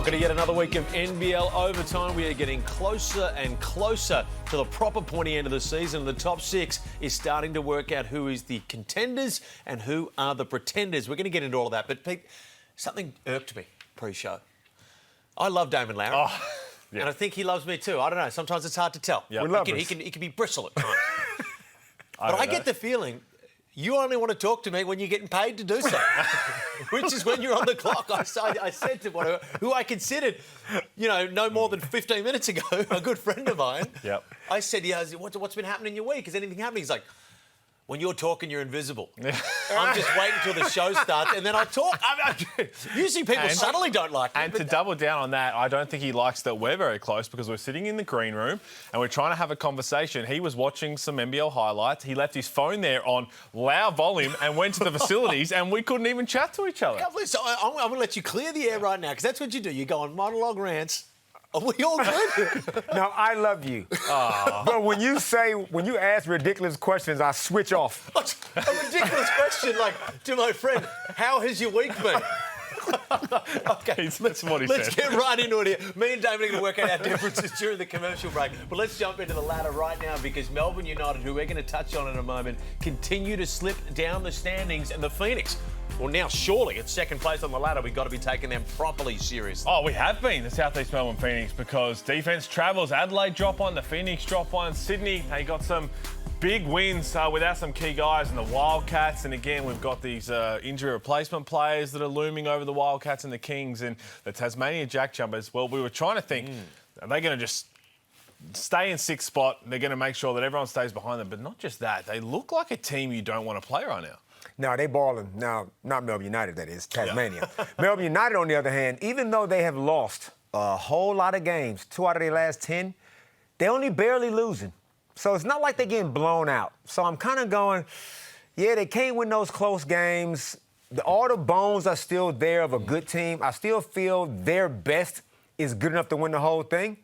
Welcome to yet another week of NBL Overtime. We are getting closer and closer to the proper pointy end of the season. The top six is starting to work out who is the contenders and who are the pretenders. We're going to get into all of that. But, Pete, something irked me pre-show. I love Damon Lowry. Oh, yeah. And I think he loves me too. I don't know. Sometimes it's hard to tell. Yep. He can be bristle at times. But I get the feeling you only want to talk to me when you're getting paid to do so, which is when you're on the clock. I said to who I considered, no more than 15 minutes ago, a good friend of mine. Yep. I said, what's been happening in your week? Is anything happening? He's like, when you're talking, you're invisible. I'm just waiting until the show starts and then I talk. Usually people subtly don't like it. And to double down on that, I don't think he likes that we're very close because we're sitting in the green room and we're trying to have a conversation. He was watching some NBL highlights. He left his phone there on loud volume and went to the facilities and we couldn't even chat to each other. So I'm going to let you clear the air right now because that's what you do. You go on monologue rants. Are we all good? No, I love you. But when you ask ridiculous questions, I switch off. A ridiculous question like, to my friend, how has your week been? Okay, that's what he said. Let's get right into it here. Me and David are going to work out our differences during the commercial break. But let's jump into the ladder right now because Melbourne United, who we're going to touch on in a moment, continue to slip down the standings. And the Phoenix, well, now surely at second place on the ladder, we've got to be taking them properly seriously. Oh, we have been, the South East Melbourne Phoenix, because defence travels. Adelaide drop one, the Phoenix drop one. Sydney, they got some big wins without some key guys, and the Wildcats. And again, we've got these injury replacement players that are looming over the Wildcats and the Kings and the Tasmania JackJumpers. Well, we were trying to think, are they going to just stay in sixth spot? They're going to make sure that everyone stays behind them. But not just that, they look like a team you don't want to play right now. No, they balling. Now, not Melbourne United, that is, Tasmania. Yeah. Melbourne United, on the other hand, even though they have lost a whole lot of games, 2 out of their last 10, they're only barely losing. So it's not like they're getting blown out. So I'm kind of going, yeah, they can't win those close games. All the bones are still there of a good team. I still feel their best is good enough to win the whole thing.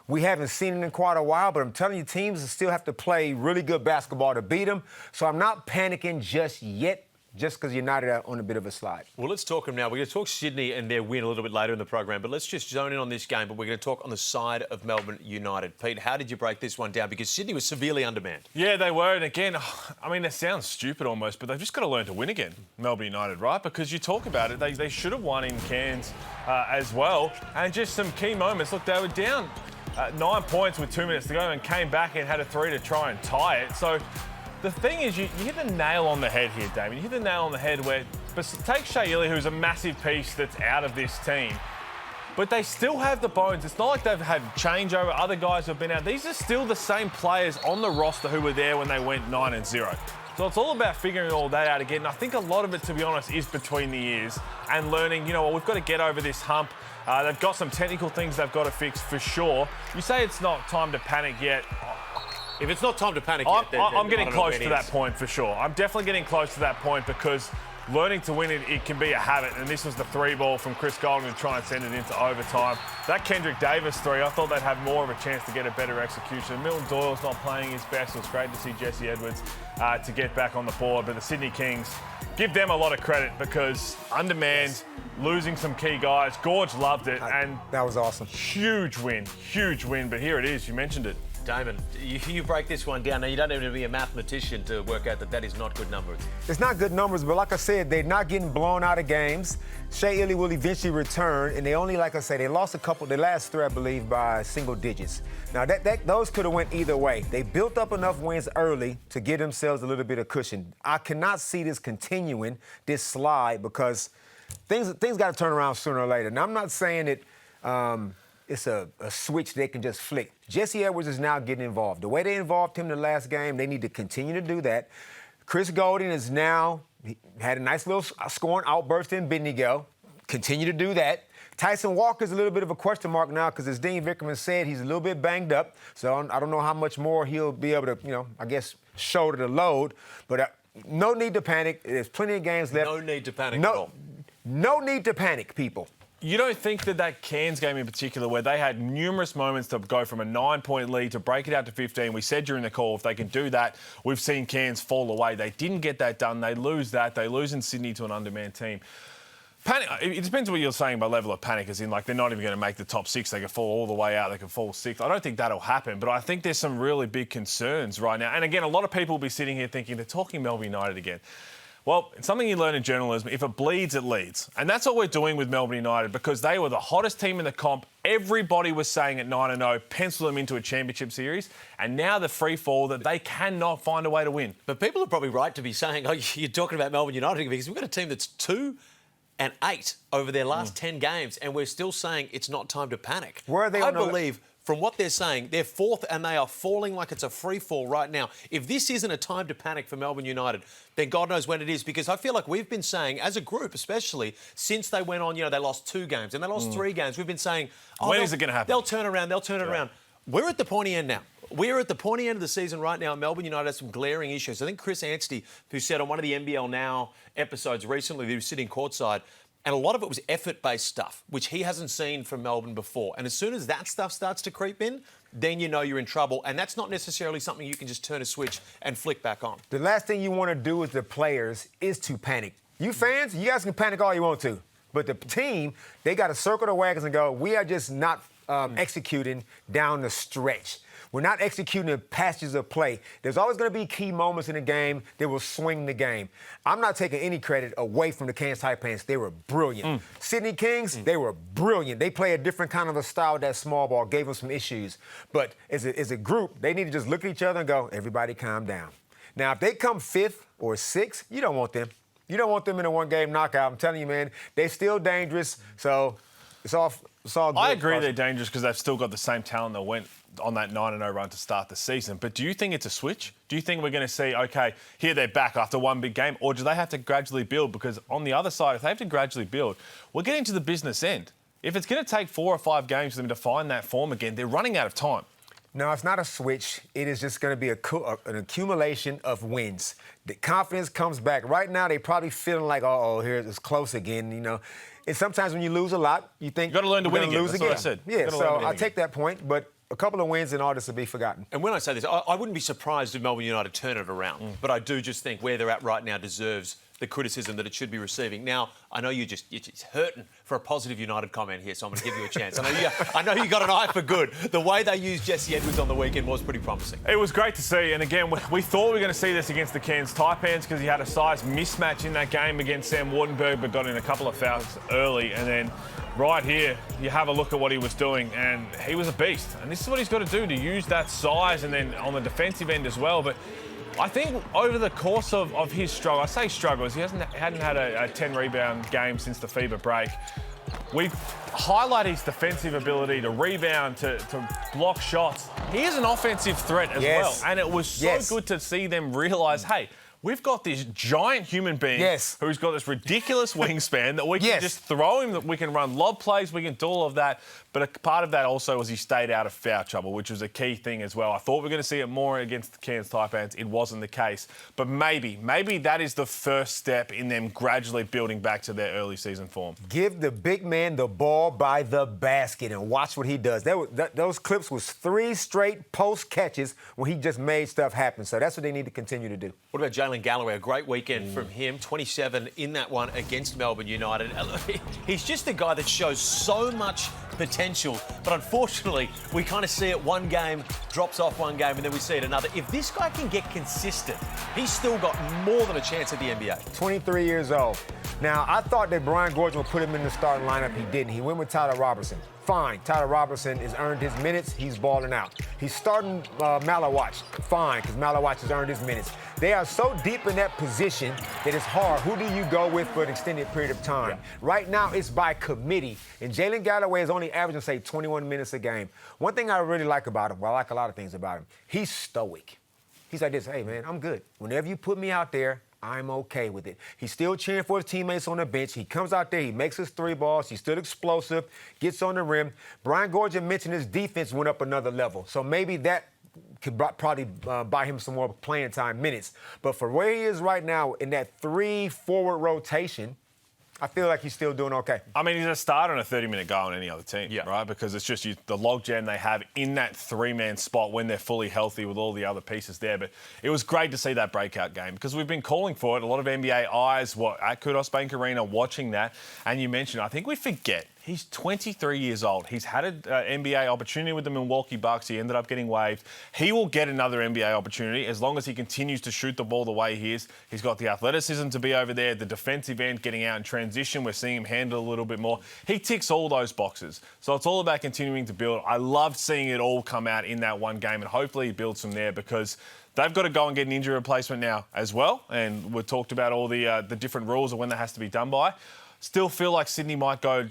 We haven't seen it in quite a while, but I'm telling you, teams still have to play really good basketball to beat them. So I'm not panicking just yet, just because United are on a bit of a slide. Well, let's talk them now. We're going to talk Sydney and their win a little bit later in the program, but let's just zone in on this game. But we're going to talk on the side of Melbourne United. Pete, how did you break this one down? Because Sydney was severely undermanned. Yeah, they were. And again, I mean, it sounds stupid almost, but they've just got to learn to win again, Melbourne United, right? Because you talk about it, they should have won in Cairns as well. And just some key moments. Look, they were down 9 points with 2 minutes to go and came back and had a 3 to try and tie it. So the thing is, you hit the nail on the head here, Damien. You hit the nail on the head where, but take Shea Ili, who's a massive piece that's out of this team. But they still have the bones. It's not like they've had changeover. Other guys have been out. These are still the same players on the roster who were there when they went 9-0. So it's all about figuring all that out again. And I think a lot of it, to be honest, is between the ears and learning, we've got to get over this hump. They've got some technical things they've got to fix for sure. You say it's not time to panic yet. If it's not time to panic yet, then I'm getting close to that point for sure. I'm definitely getting close to that point because learning to win it can be a habit. And this was the 3-ball from Chris Golding to try and send it into overtime. That Kendrick Davis 3, I thought they'd have more of a chance to get a better execution. Milton Doyle's not playing his best. It was great to see Jesse Edwards to get back on the board. But the Sydney Kings, give them a lot of credit because undermanned, losing some key guys. Gorge loved it. And that was awesome. Huge win. But here it is. You mentioned it. Damon, you break this one down. Now, you don't need to be a mathematician to work out that is not good numbers. It's not good numbers, but like I said, they're not getting blown out of games. Shea Ili will eventually return, and they only, like I say, they lost the last 3, I believe, by single digits. Now, those could have went either way. They built up enough wins early to give themselves a little bit of cushion. I cannot see this continuing, this slide, because things got to turn around sooner or later. Now, I'm not saying that it's a switch they can just flick. Jesse Edwards is now getting involved. The way they involved him in the last game, they need to continue to do that. Chris Golding is now had a nice little scoring outburst in Bendigo. Continue to do that. Tyson Walker's a little bit of a question mark now because, as Dean Vickerman said, he's a little bit banged up. So I don't know how much more he'll be able to, I guess, shoulder the load. But no need to panic. There's plenty of games left. No need to panic at all. No need to panic, people. You don't think that Cairns game in particular, where they had numerous moments to go from a 9-point lead to break it out to 15, we said during the call, if they can do that, we've seen Cairns fall away. They didn't get that done. They lose that. They lose in Sydney to an undermanned team. Panic. It depends what you're saying by level of panic, as in, like, they're not even going to make the top 6. They could fall all the way out. They could fall 6th. I don't think that'll happen, but I think there's some really big concerns right now. And again, a lot of people will be sitting here thinking they're talking Melbourne United again. Well, it's something you learn in journalism. If it bleeds, it leads. And that's what we're doing with Melbourne United, because they were the hottest team in the comp. Everybody was saying at 9-0, pencil them into a championship series. And now the free fall that they cannot find a way to win. But people are probably right to be saying, oh, you're talking about Melbourne United, because we've got a team that's 2-8 over their last 10 games, and we're still saying it's not time to panic. Where are they? I believe, from what they're saying, they're 4th and they are falling like it's a free fall right now. If this isn't a time to panic for Melbourne United, then God knows when it is, because I feel like we've been saying, as a group especially, since they went on, they lost 2 games and they lost 3 games, we've been saying, when is it going to happen? They'll turn around, they'll turn it around. We're at the pointy end now. We're at the pointy end of the season right now. Melbourne United has some glaring issues. I think Chris Anstey, who said on one of the NBL Now episodes recently, he was sitting courtside, and a lot of it was effort-based stuff, which he hasn't seen from Melbourne before. And as soon as that stuff starts to creep in, then you know you're in trouble. And that's not necessarily something you can just turn a switch and flick back on. The last thing you want to do as the players is to panic. You fans, you guys can panic all you want to. But the team, they got to circle the wagons and go, we are just not executing down the stretch. We're not executing in passages of play. There's always going to be key moments in the game that will swing the game. I'm not taking any credit away from the Cairns Taipans. They were brilliant. Sydney Kings, they were brilliant. They play a different kind of a style with that small ball, gave them some issues. But as a group, they need to just look at each other and go, everybody calm down. Now, if they come 5th or 6th, you don't want them. You don't want them in a one-game knockout. I'm telling you, man, they're still dangerous. So it's all good. I agree they're dangerous because they've still got the same talent that went on that 9-0 run to start the season. But do you think it's a switch? Do you think we're going to see, OK, here they're back after one big game, or do they have to gradually build? Because on the other side, if they have to gradually build, we're getting to the business end. If it's going to take 4 or 5 games for them to find that form again, they're running out of time. No, it's not a switch. It is just going to be an accumulation of wins. The confidence comes back. Right now, they're probably feeling like, here it's close again, And sometimes when you lose a lot, you think you've got to learn to win again. Lose That's again. what I said. Yeah, so I take that point, but a couple of wins and all this will be forgotten. And when I say this, I wouldn't be surprised if Melbourne United turn it around. But I do just think where they're at right now deserves the criticism that it should be receiving. Now, I know you're just hurting for a positive United comment here, so I'm going to give you a chance. I know you got an eye for good. The way they used Jesse Edwards on the weekend was pretty promising. It was great to see, and again, we thought we were going to see this against the Cairns Taipans because he had a size mismatch in that game against Sam Wardenberg, but got in a couple of fouls early, and then right here, you have a look at what he was doing, and he was a beast. And this is what he's got to do, to use that size, and then on the defensive end as well. But I think over the course of his struggle, I say struggles, he hadn't had a 10-rebound game since the FIBA break. We've highlighted his defensive ability to rebound, to block shots. He is an offensive threat as well. And it was so good to see them realise, hey, we've got this giant human being who's got this ridiculous wingspan that we can just throw him, that we can run lob plays, we can do all of that. But a part of that also was he stayed out of foul trouble, which was a key thing as well. I thought we were going to see it more against the Cairns Taipans. It wasn't the case. But maybe that is the first step in them gradually building back to their early season form. Give the big man the ball by the basket and watch what he does. Those clips was 3 straight post catches when he just made stuff happen. So that's what they need to continue to do. What about Jalen Galloway? A great weekend from him. 27 in that one against Melbourne United. He's just a guy that shows so much potential, but unfortunately, we kind of see it one game, drops off one game, and then we see it another. If this guy can get consistent, he's still got more than a chance at the NBA. 23 years old. Now, I thought that Brian Gordon would put him in the starting lineup. He didn't. He went with Tyler Robertson. Fine. Tyler Robertson has earned his minutes. He's balling out. He's starting Malawach. Fine, because Malawach has earned his minutes. They are so deep in that position that it's hard. Who do you go with for an extended period of time? Right now, it's by committee. And Jalen Galloway is only averaging, say, 21 minutes a game. One thing I really like about him, well, I like a lot of things about him, he's stoic. He's like this, hey, man, I'm good. Whenever you put me out there, I'm okay with it. He's still cheering for his teammates on the bench. He comes out there, he makes his 3 balls. He's still explosive, gets on the rim. Brian Gordon mentioned his defense went up another level. So maybe that could probably buy him some more playing time minutes. But for where he is right now in that 3 forward rotation, I feel like he's still doing okay. I mean, he's a starter on a 30-minute go on any other team, right? Because it's just the logjam they have in that three-man spot when they're fully healthy with all the other pieces there. But it was great to see that breakout game because we've been calling for it. A lot of NBA eyes at Kudos Bank Arena watching that. And you mentioned, I think we forget, he's 23 years old. He's had an NBA opportunity with the Milwaukee Bucks. He ended up getting waived. He will get another NBA opportunity as long as he continues to shoot the ball the way he is. He's got the athleticism to be over there, the defensive end, getting out in transition. We're seeing him handle a little bit more. He ticks all those boxes. So it's all about continuing to build. I loved seeing it all come out in that one game, and hopefully he builds from there because they've got to go and get an injury replacement now as well. And we've talked about all the different rules of when that has to be done by. Still feel like Sydney might go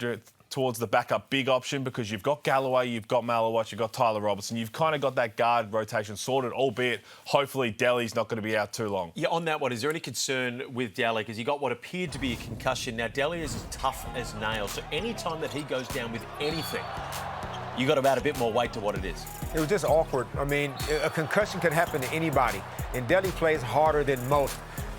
towards the backup big option because you've got Galloway, you've got Malawat, you've got Tyler Robertson. You've kind of got that guard rotation sorted, albeit hopefully Delhi's not going to be out too long. Yeah, on that one, is there any concern with Delhi? Because he got what appeared to be a concussion. Now, Delhi is as tough as nails. So any time that he goes down with anything, you got to add a bit more weight to what it is. It was just awkward. I mean, a concussion could happen to anybody. And Delhi plays harder than most.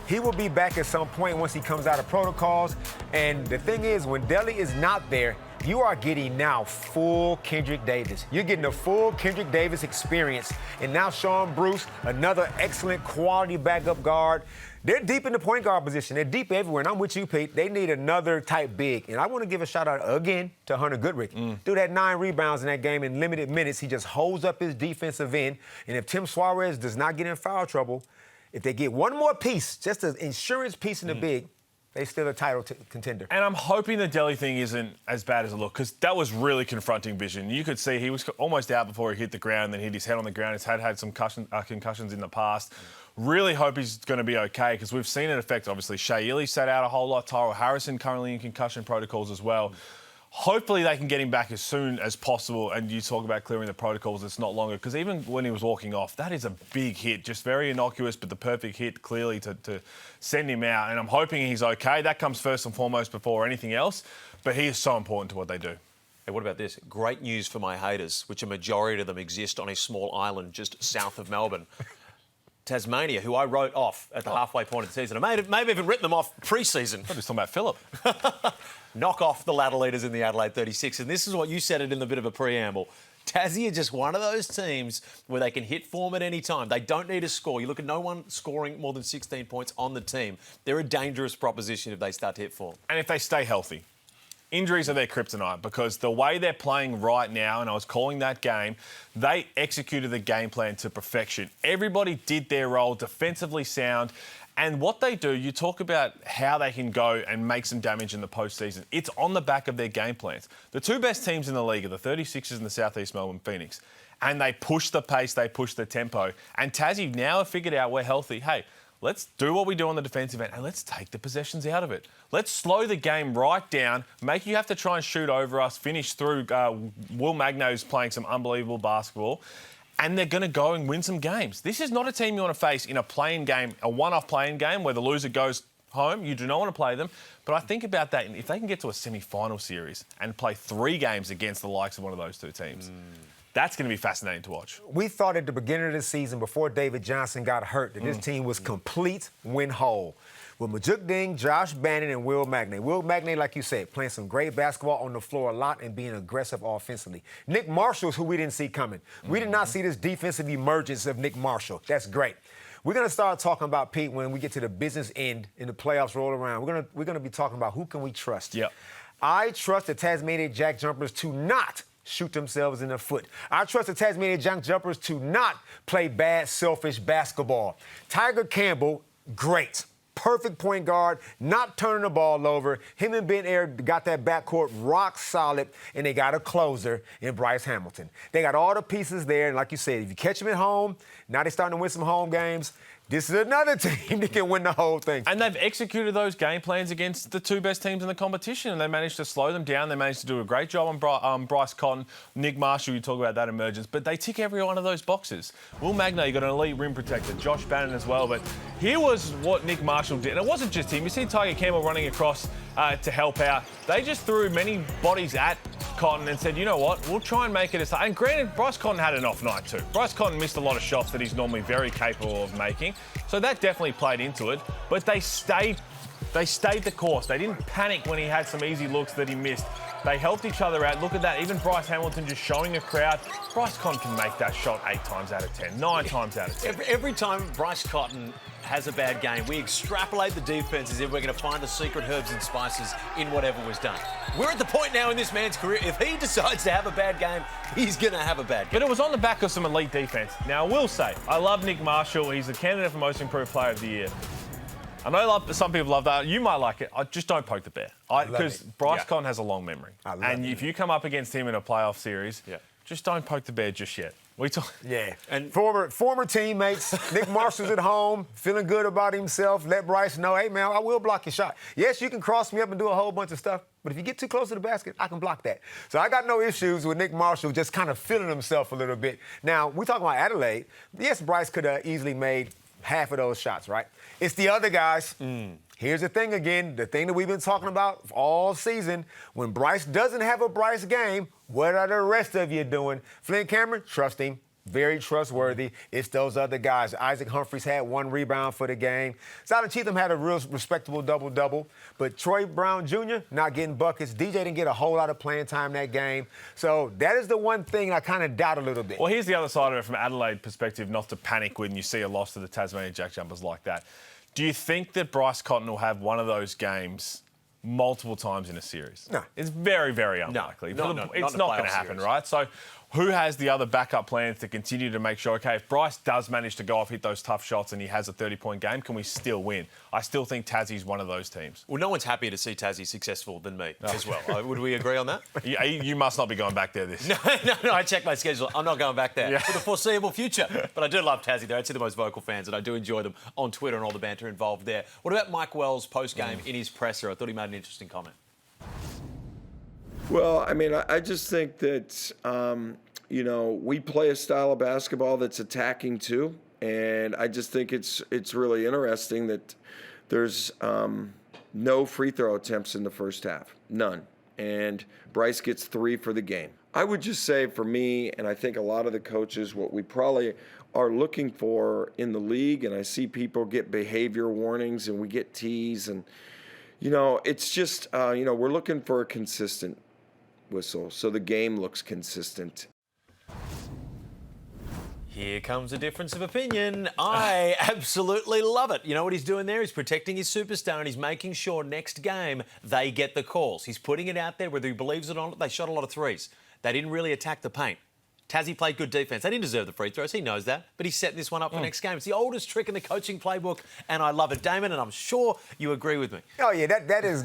He will be back at some point once he comes out of protocols. And the thing is, when Delhi is not there, you are getting now full Kendrick Davis. You're getting a full Kendrick Davis experience. And now Sean Bruce, another excellent quality backup guard. They're deep in the point guard position. They're deep everywhere. And I'm with you, Pete. They need another type big. And I want to give a shout out again to Hunter Goodrich. Dude had 9 rebounds in that game in limited minutes. He just holds up his defensive end. And if Tim Suarez does not get in foul trouble, if they get one more piece, just an insurance piece in the big, they still a title contender. And I'm hoping the Delhi thing isn't as bad as it looked because that was really confronting vision. You could see he was almost out before he hit the ground, then hit his head on the ground. He's had some concussions in the past. Really hope he's going to be okay because we've seen it affect, obviously, Shea Ely sat out a whole lot. Tyrell Harrison currently in concussion protocols as well. Hopefully they can get him back as soon as possible. And you talk about clearing the protocols, it's not longer. Because even when he was walking off, that is a big hit. Just very innocuous, but the perfect hit clearly to send him out. And I'm hoping he's okay. That comes first and foremost before anything else. But he is so important to what they do. Hey, what about this? Great news for my haters, which a majority of them exist on a small island just south of Melbourne. Tasmania, who I wrote off at the halfway point of the season. I may have even written them off pre-season. I'm just talking about Phillip. Knock off the ladder leaders in the Adelaide 36. And this is what you said it in the bit of a preamble. Tassie are just one of those teams where they can hit form at any time. They don't need a score. You look at no one scoring more than 16 points on the team. They're a dangerous proposition if they start to hit form. And if they stay healthy. Injuries are their kryptonite because the way they're playing right now, and I was calling that game, they executed the game plan to perfection. Everybody did their role, defensively sound. And what they do, you talk about how they can go and make some damage in the postseason. It's on the back of their game plans. The two best teams in the league are the 36ers and the Southeast Melbourne Phoenix. And they push the pace, they push the tempo. And Tassie now have figured out we're healthy. Hey, let's do what we do on the defensive end and let's take the possessions out of it. Let's slow the game right down, make you have to try and shoot over us, finish through. Will Magno's playing some unbelievable basketball. And they're going to go and win some games. This is not a team you want to face in a playing game, a one-off playing game where the loser goes home. You do not want to play them. But I think about that. If they can get to a semi-final series and play 3 games against the likes of one of those two teams, that's going to be fascinating to watch. We thought at the beginning of the season, before David Johnson got hurt, that this team was complete win whole. With Majuk Ding, Josh Bannon, and Will Magnay. Will Magnay, like you said, playing some great basketball on the floor a lot and being aggressive offensively. Nick Marshall's who we didn't see coming. We did not see this defensive emergence of Nick Marshall. That's great. We're going to start talking about, Pete, when we get to the business end and the playoffs roll around. We're going to be talking about who can we trust. Yep. I trust the Tasmania JackJumpers to not shoot themselves in the foot. I trust the Tasmania JackJumpers to not play bad, selfish basketball. Tiger Campbell, great. Perfect point guard, not turning the ball over. Him and Ben Air got that backcourt rock solid, and they got a closer in Bryce Hamilton. They got all the pieces there, and like you said, if you catch them at home, now they're starting to win some home games. This is another team that can win the whole thing. And they've executed those game plans against the 2 best teams in the competition, and they managed to slow them down. They managed to do a great job on Bryce Cotton, Nick Marshall, you talk about that emergence, but they tick every one of those boxes. Will Magnay, you got an elite rim protector, Josh Bannon as well, but here was what Nick Marshall did, and it wasn't just him. You see Tiger Campbell running across to help out. They just threw many bodies at Cotton and said, you know what, we'll try and make it as... And granted, Bryce Cotton had an off night too. Bryce Cotton missed a lot of shots that he's normally very capable of making, so that definitely played into it. But they stayed They stayed the course. They didn't panic when he had some easy looks that he missed. They helped each other out. Look at that. Even Bryce Hamilton just showing a crowd. Bryce Cotton can make that shot 8 times out of 10, 9 times out of 10. Every time Bryce Cotton has a bad game, we extrapolate the defense as if we're going to find the secret herbs and spices in whatever was done. We're at the point now in this man's career, if he decides to have a bad game, he's going to have a bad game. But it was on the back of some elite defense. Now, I will say, I love Nick Marshall. He's the candidate for Most Improved Player of the Year. I know some people love that. You might like it. I just don't poke the bear. Because Bryce Cotton has a long memory. And if you come up against him in a playoff series, just don't poke the bear just yet. And former teammates, Nick Marshall's at home, feeling good about himself. Let Bryce know, hey, man, I will block your shot. Yes, you can cross me up and do a whole bunch of stuff, but if you get too close to the basket, I can block that. So I got no issues with Nick Marshall just kind of feeling himself a little bit. Now, we're talking about Adelaide. Yes, Bryce could have easily made half of those shots, right? It's the other guys. Here's the thing again, the thing that we've been talking about all season. When Bryce doesn't have a Bryce game, what are the rest of you doing? Flint Cameron, trust him. Very trustworthy. It's those other guys. Isaac Humphries had 1 rebound for the game. Silent Cheatham had a real respectable double-double. But Troy Brown Jr. not getting buckets. DJ didn't get a whole lot of playing time that game. So that is the one thing I kind of doubt a little bit. Well, here's the other side of it from Adelaide perspective, not to panic when you see a loss to the Tasmania JackJumpers like that. Do you think that Bryce Cotton will have one of those games multiple times in a series? No. It's very, very unlikely. No, it's not going to happen, right? So who has the other backup plans to continue to make sure, okay, if Bryce does manage to go off, hit those tough shots and he has a 30-point game, can we still win? I still think Tassie's one of those teams. Well, no one's happier to see Tassie successful than me as well. Would we agree on that? You must not be going back there this. No, I checked my schedule. I'm not going back there for the foreseeable future. But I do love Tassie. They're actually the most vocal fans, and I do enjoy them on Twitter and all the banter involved there. What about Mike Wells' post-game in his presser? I thought he made an interesting comment. Well, I mean, I just think that, we play a style of basketball that's attacking too. And I just think it's really interesting that there's no free throw attempts in the first half. None. And Bryce gets 3 for the game. I would just say for me, and I think a lot of the coaches, what we probably are looking for in the league, and I see people get behavior warnings and we get tees and, it's just, we're looking for a consistent whistle so the game looks consistent. Here comes a difference of opinion. I absolutely love it. You know what he's doing there? He's protecting his superstar and he's making sure next game they get the calls. He's putting it out there, whether he believes it or not. They shot a lot of threes. They didn't really attack the paint. Tassie played good defence. They didn't deserve the free throws. He knows that. But he's setting this one up for next game. It's the oldest trick in the coaching playbook, and I love it. Damon, and I'm sure you agree with me. Oh, yeah, that is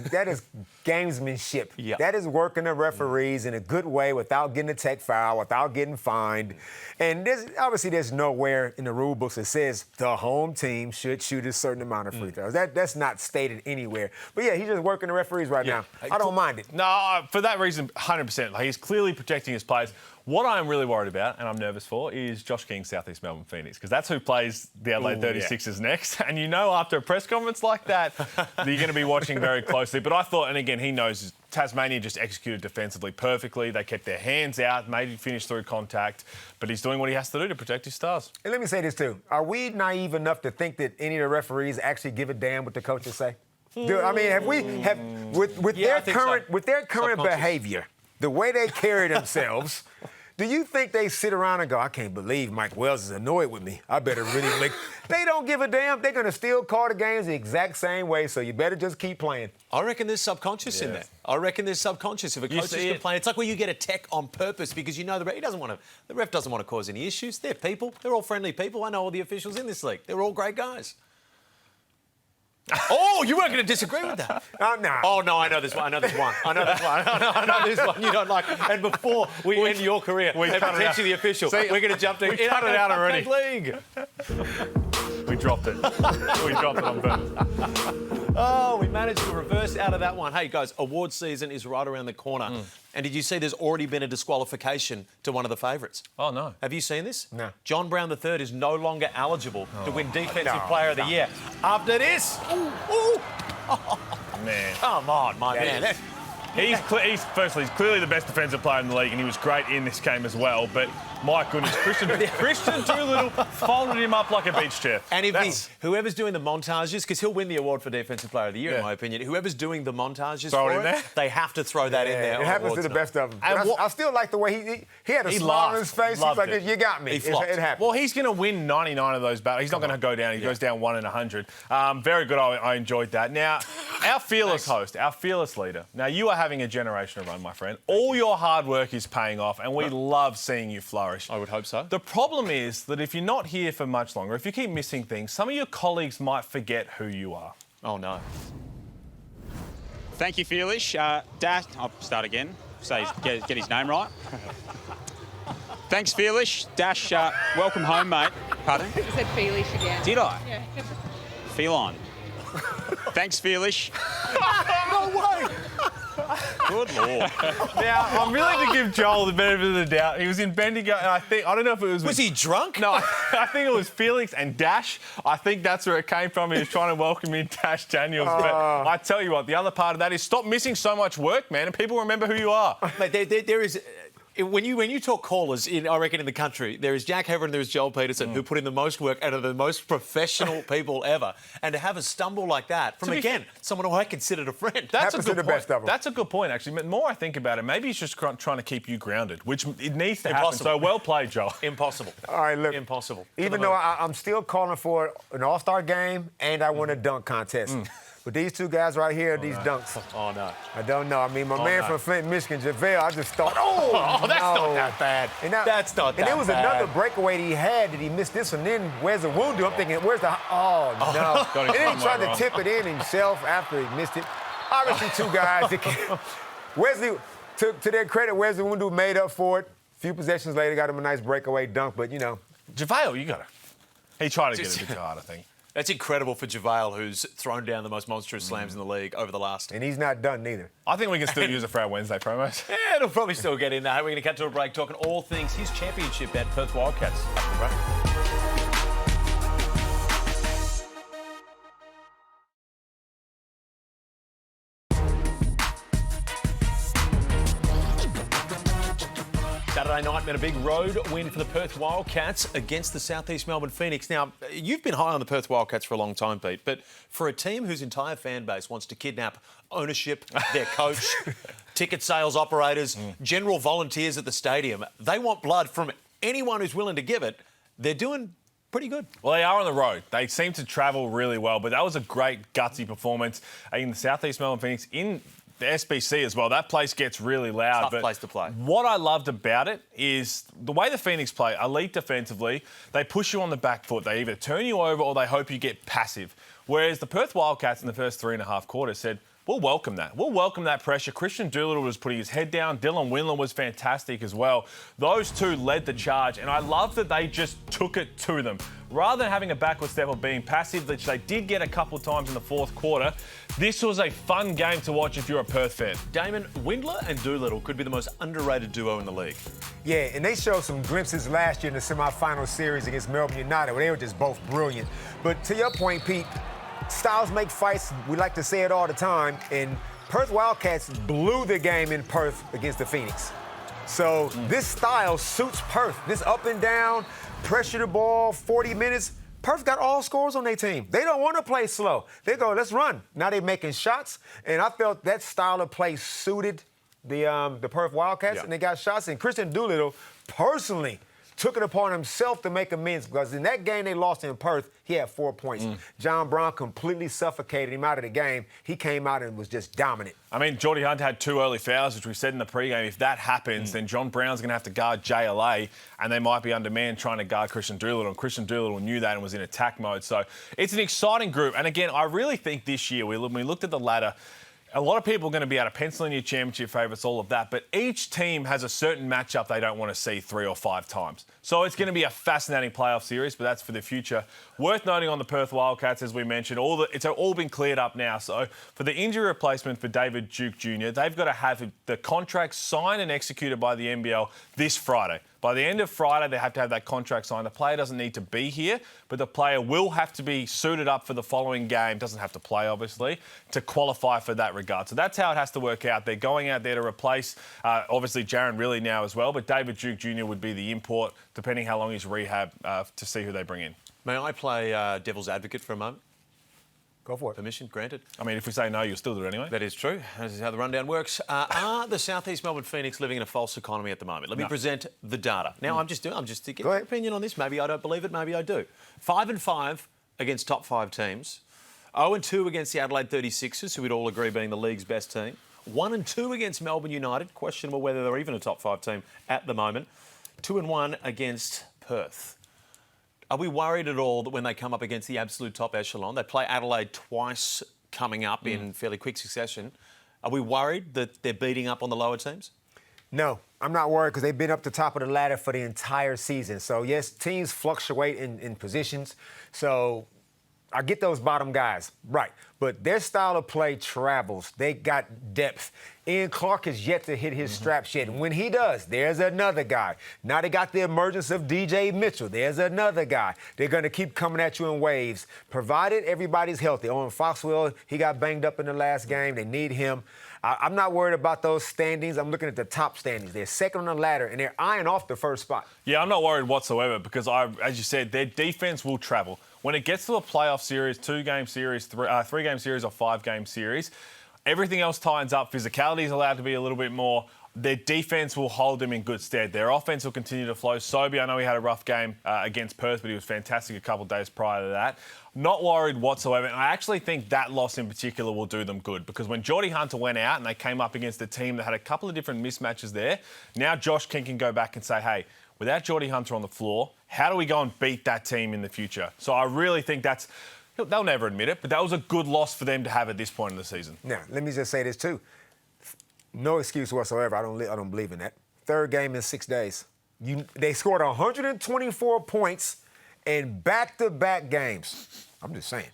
gamesmanship. Yep. That is working the referees in a good way without getting a tech foul, without getting fined. And there's nowhere in the rule books that says the home team should shoot a certain amount of free throws. That's not stated anywhere. But, yeah, he's just working the referees right now. I don't mind it. No, for that reason, 100%. He's clearly protecting his players. What I'm really worried about, and I'm nervous for, is Josh King's Southeast Melbourne Phoenix, because that's who plays the Adelaide 36ers next. And after a press conference like that, you're going to be watching very closely. But I thought, and again, he knows Tasmania just executed defensively perfectly. They kept their hands out, made it finish through contact. But he's doing what he has to do to protect his stars. And let me say this, too. Are we naive enough to think that any of the referees actually give a damn what the coaches say? With their current behavior, the way they carry themselves, do you think they sit around and go, I can't believe Mike Wells is annoyed with me. I better really lick. They don't give a damn. They're going to still call the games the exact same way, so you better just keep playing. I reckon there's subconscious in there. I reckon there's subconscious. If a coach is complaining, it's like where you get a tech on purpose because you know the ref doesn't want to cause any issues. They're people. They're all friendly people. I know all the officials in this league. They're all great guys. Oh, you weren't going to disagree with that. No. Oh, no, I know this one. I know this one you don't like. And before we end your career, and potentially the official, we're going to jump to we cut it out already. League. We dropped it. We dropped it on purpose. Oh, we managed to reverse out of that one. Hey, guys, award season is right around the corner. And did you see there's already been a disqualification to one of the favourites? Oh, no. Have you seen this? No. John Brown III is no longer eligible to win Defensive Player of the Year. After this, Man. come on, my man. He's clearly the best defensive player in the league, and he was great in this game as well. But my goodness, Christian Doolittle folded him up like a beach chair. And if whoever's doing the montages, because he'll win the award for Defensive Player of the Year, in my opinion, whoever's doing the montages they have to throw that in there. It happens to the best of them. And I still like the way he had a smile on his face. He's like, you got me. It happened. Well, he's going to win 99 of those battles. He's not going to go down. He goes down 1 in 100. Very good. I enjoyed that. Now, our fearless host, our fearless leader. Now, you are having a generational run, my friend. All your hard work is paying off, and we love seeing you flourish. I would hope so. The problem is that if you're not here for much longer, if you keep missing things, some of your colleagues might forget who you are. Oh, no. Thank you, Fearlish. Dash, I'll start again. Get his name right. Thanks, Fearlish. Dash, welcome home, mate. Pardon? You said Feelish again. Did I? Yeah. Feline. Thanks, Fearlish. No way! Good Lord. Now, I'm willing to give Joel the benefit of the doubt. He was in Bendigo, and I don't know if it was... Was he drunk? No, I think it was Felix and Dash. I think that's where it came from. He was trying to welcome in Dash Daniels. But I tell you what, the other part of that is stop missing so much work, man, and people remember who you are. Mate, there is... When you talk callers, I reckon in the country, there is Jack Hever and there is Joel Peterson who put in the most work out of the most professional people ever. And to have a stumble like that from, again, someone who I considered a friend. That's a good point. Best of them. That's a good point, actually. The more I think about it, maybe he's just trying to keep you grounded, which it needs to happen. So well played, Joel. Impossible. All right, look. Impossible. Even though I'm still calling for an all-star game and I want a dunk contest. But these two guys right here, these dunks. Oh, no. I don't know. I mean, my man from Flint, Michigan, JaVale, I just thought, that's not that bad. That's not that bad. And there was another breakaway that he had that he missed this one. Then where's the Wundu? I'm thinking, where's the... Oh, no. And then he tried to tip it in himself after he missed it. Obviously, two guys. Wesley, to their credit, Wesley Wundu made up for it. A few possessions later, got him a nice breakaway dunk, but, you know. JaVale, you got it. He tried to get it a bit hard, I think. That's incredible for JaVale, who's thrown down the most monstrous slams in the league over the last... And he's not done neither. I think we can still use it for our Wednesday promos. Yeah, it'll probably still get in there. We're going to cut to a break talking all things his championship at Perth Wildcats. After the break. Saturday night meant a big road win for the Perth Wildcats against the South East Melbourne Phoenix. Now, you've been high on the Perth Wildcats for a long time, Pete, but for a team whose entire fan base wants to kidnap ownership, their coach, ticket sales operators, general volunteers at the stadium, they want blood from anyone who's willing to give it. They're doing pretty good. Well, they are on the road. They seem to travel really well, but that was a great gutsy performance in the South East Melbourne Phoenix in the SBC as well. That place gets really loud. Tough place to play. What I loved about it is the way the Phoenix play, elite defensively, they push you on the back foot. They either turn you over or they hope you get passive. Whereas the Perth Wildcats in the first 3.5 quarters said, we'll welcome that. We'll welcome that pressure. Christian Doolittle was putting his head down. Dylan Winland was fantastic as well. Those two led the charge, and I love that they just took it to them. Rather than having a backward step or being passive, which they did get a couple of times in the fourth quarter, this was a fun game to watch if you're a Perth fan. Damon, Windler and Doolittle could be the most underrated duo in the league. Yeah, and they showed some glimpses last year in the semifinal series against Melbourne United, where they were just both brilliant. But to your point, Pete, styles make fights. We like to say it all the time. And Perth Wildcats blew the game in Perth against the Phoenix. So this style suits Perth. This up and down, pressure the ball, 40 minutes. Perth got all scores on their team. They don't want to play slow. They go, let's run. Now they're making shots. And I felt that style of play suited the Perth Wildcats, and they got shots. And Christian Doolittle personally took it upon himself to make amends, because in that game they lost in Perth, he had 4 points. John Brown completely suffocated him out of the game. He came out and was just dominant. I mean, Geordie Hunt had 2 early fouls, which we said in the pregame. If that happens, then John Brown's going to have to guard JLA, and they might be undermanned trying to guard Christian Doolittle. And Christian Doolittle knew that and was in attack mode. So it's an exciting group. And again, I really think this year, when we looked at the ladder, a lot of people are going to be able to pencil in your championship favourites, all of that, but each team has a certain matchup they don't want to see 3 or 5 times. So it's going to be a fascinating playoff series, but that's for the future. Worth noting on the Perth Wildcats, as we mentioned, it's all been cleared up now. So for the injury replacement for David Duke Jr., they've got to have the contract signed and executed by the NBL this Friday. By the end of Friday, they have to have that contract signed. The player doesn't need to be here, but the player will have to be suited up for the following game. Doesn't have to play, obviously, to qualify for that regard. So that's how it has to work out. They're going out there to replace, obviously, Jaron Riley now as well, but David Duke Jr. would be the import, depending how long he's rehab, to see who they bring in. May I play devil's advocate for a moment? Go for it. Permission granted. I mean, if we say no, you'll still do it anyway. That is true. This is how the rundown works. Are the Southeast Melbourne Phoenix living in a false economy at the moment? Let me present the data. Now, I'm just to get your opinion on this. Maybe I don't believe it. Maybe I do. 5-5 against top 5 teams. 0-2 against the Adelaide 36ers, who we'd all agree being the league's best team. 1-2 against Melbourne United. Questionable whether they're even a top 5 team at the moment. 2-1 against Perth. Are we worried at all that when they come up against the absolute top echelon, they play Adelaide twice coming up in fairly quick succession, are we worried that they're beating up on the lower teams? No, I'm not worried because they've been up the top of the ladder for the entire season. So, yes, teams fluctuate in positions. So I get those bottom guys, right. But their style of play travels. They got depth. Ian Clark has yet to hit his straps yet. And when he does, there's another guy. Now they got the emergence of DJ Mitchell. There's another guy. They're going to keep coming at you in waves, provided everybody's healthy. Owen Foxwell, he got banged up in the last game. They need him. I'm not worried about those standings. I'm looking at the top standings. They're second on the ladder, and they're eyeing off the first spot. Yeah, I'm not worried whatsoever because, as you said, their defense will travel. When it gets to a playoff series, 2-game series, 3-game series or 5-game series, everything else tightens up. Physicality is allowed to be a little bit more. Their defense will hold them in good stead. Their offense will continue to flow. Sobey, I know he had a rough game against Perth, but he was fantastic a couple of days prior to that. Not worried whatsoever. And I actually think that loss in particular will do them good because when Geordie Hunter went out and they came up against a team that had a couple of different mismatches there, now Josh King can go back and say, hey, without Geordie Hunter on the floor, how do we go and beat that team in the future? So I really think that's... They'll never admit it, but that was a good loss for them to have at this point in the season. Now, let me just say this, too. No excuse whatsoever. I don't believe in that. Third game in 6 days. They scored 124 points in back-to-back games. I'm just saying.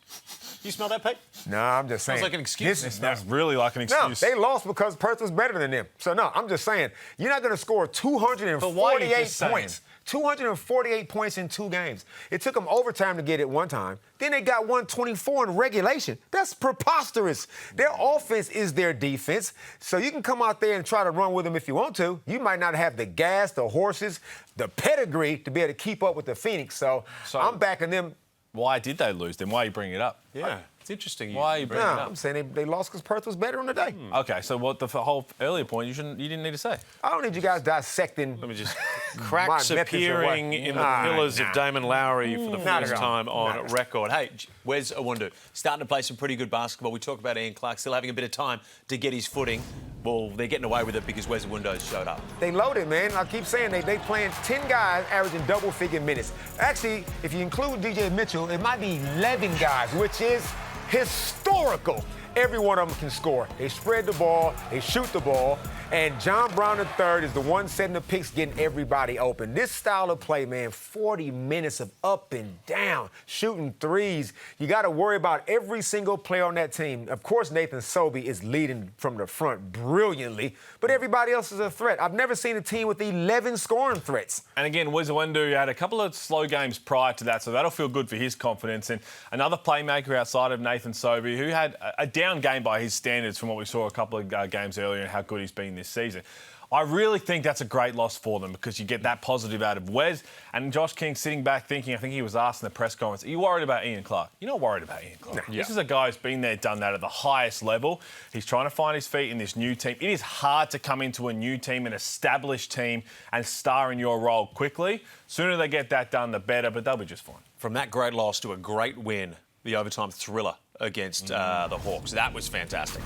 You smell that, Pete? No, I'm just saying. Sounds like an excuse. That's really like an excuse. No, they lost because Perth was better than them. So, no, I'm just saying. You're not going to score 248 points. 248 points in 2 games. It took them overtime to get it one time. Then they got 124 in regulation. That's preposterous. Their offense is their defense. So you can come out there and try to run with them if you want to. You might not have the gas, the horses, the pedigree to be able to keep up with the Phoenix. So I'm backing them. Why did they lose then? Why are you bringing it up? Yeah, it's interesting. Why are you bringing it up? I'm saying they lost because Perth was better on the day. Okay, so what the whole earlier point you didn't need to say? I don't need you guys dissecting. Let me just... Cracks appearing in the pillars of Damon Lowry for the first time on record. Hey, Wes Iwundu, starting to play some pretty good basketball. We talk about Ian Clark still having a bit of time to get his footing. Well, they're getting away with it because Wes Iwundu showed up. They loaded, man. I keep saying they playing 10 guys averaging double-figure minutes. Actually, if you include DJ Mitchell, it might be 11 guys, which is historical. Every one of them can score. They spread the ball, they shoot the ball, and John Brown III is the one setting the picks, getting everybody open. This style of play, man, 40 minutes of up and down, shooting threes. You got to worry about every single player on that team. Of course, Nathan Sobey is leading from the front brilliantly, but everybody else is a threat. I've never seen a team with 11 scoring threats. And again, Wes Iwundu had a couple of slow games prior to that, so that'll feel good for his confidence. And another playmaker outside of Nathan Sobey, who had a down game by his standards from what we saw a couple of games earlier and how good he's been this season. I really think that's a great loss for them because you get that positive out of Wes. And Josh King sitting back thinking, I think he was asked in the press conference, are you worried about Ian Clark? You're not worried about Ian Clark. No. This is a guy who's been there, done that at the highest level. He's trying to find his feet in this new team. It is hard to come into a new team, an established team, and star in your role quickly. Sooner they get that done, the better, but they'll be just fine. From that great loss to a great win, the overtime thriller against the Hawks. That was fantastic.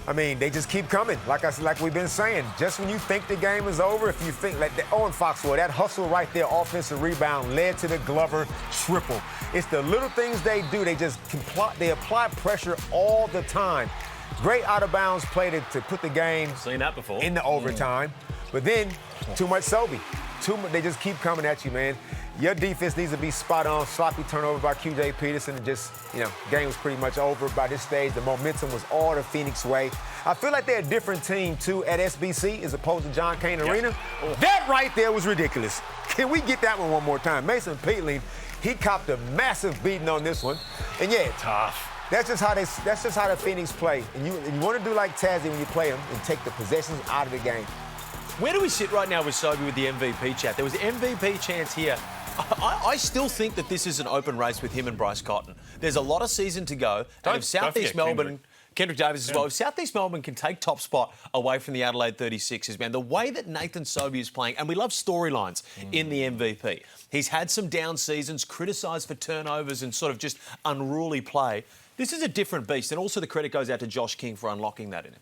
I mean, they just keep coming. Like we've been saying, just when you think the game is over, if you think like the Owen Foxwell, that hustle right there, offensive rebound led to the Glover triple. It's the little things they do. They just apply pressure all the time. Great out of bounds play to put the game seen that before in the overtime. But then too much Sobey. They just keep coming at you, man. Your defense needs to be spot on. Sloppy turnover by QJ Peterson, and just, game was pretty much over by this stage. The momentum was all the Phoenix way. I feel like they're a different team, too, at SBC as opposed to John Cain Arena. That right there was ridiculous. Can we get that one more time? Mason Peatling, he copped a massive beating on this one. And, Tough. that's just how the Phoenix play. And you want to do like Tazzy when you play them and take the possessions out of the game. Where do we sit right now with Sobey with the MVP chat? There was MVP chance here. I still think that this is an open race with him and Bryce Cotton. There's a lot of season to go. And if Southeast Melbourne, Kendrick Davis as well, if Southeast Melbourne can take top spot away from the Adelaide 36ers, man, the way that Nathan Sobey is playing, and we love storylines in the MVP. He's had some down seasons, criticised for turnovers and sort of just unruly play. This is a different beast, and also the credit goes out to Josh King for unlocking that in him.